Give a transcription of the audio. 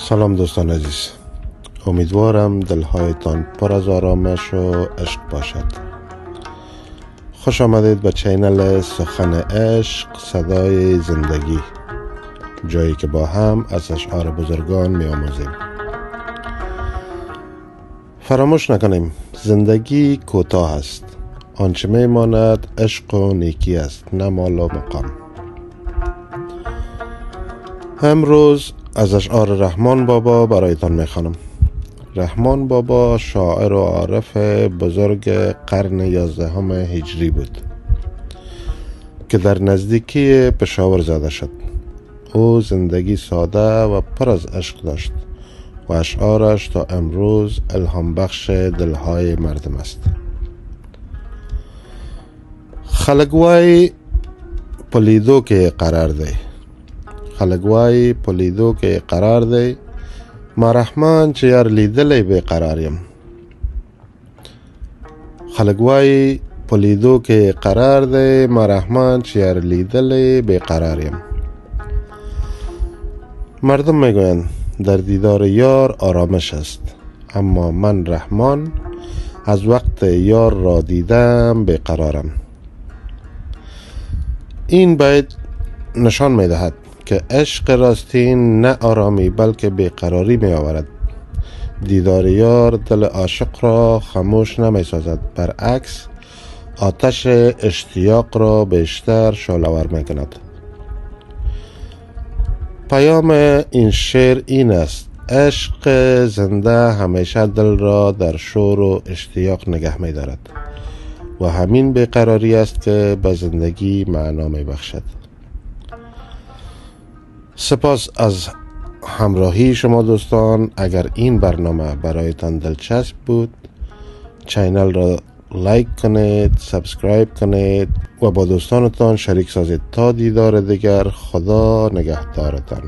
سلام دوستان عزیز، امیدوارم دلهایتان پر از آرامش و عشق باشد. خوش آمدید به چینل سخن عشق صدای زندگی، جایی که با هم از اشعار بزرگان می آموزیم. فراموش نکنیم زندگی کوتاه است، آنچه می ماند عشق و نیکی است، نه مال و مقام. امروز از اشعار رحمان بابا برایتان می خوانم. رحمان بابا شاعر و عارف بزرگ قرن 11 هجری بود که در نزدیکی پشاور زاده شد. او زندگی ساده و پر از عشق داشت و اشعارش تا امروز الهام بخش دلهای مردم است. خلق وای پلیدو که قرار دی، خلق وای پلیدو که قرار دی، ما رحمان چې یار لیدلی بے قراریم. خلق وای پلیدو که قرار دی، ما رحمان چې یار لیدلی بے قراریم. مردم میگویند در دیدار یار آرامش است، اما من رحمان از وقت یار را دیدم بے قرارم. این بیت نشان می دهد که عشق راستین نه آرامی بلکه بیقراری می آورد. دیدار یار دل عاشق را خاموش نمی سازد، برعکس آتش اشتیاق را بیشتر شعله‌ور می کند. پیام این شعر این است: عشق زنده همیشه دل را در شور و اشتیاق نگه می دارد و همین بیقراری است که به زندگی معنا می بخشد. سپاس از همراهی شما دوستان. اگر این برنامه برایتان دلچسب بود، چینل را لایک کنید، سابسکرایب کنید و با دوستانتان شریک سازید. تا دیدار دیگر، خدا نگهدارتان.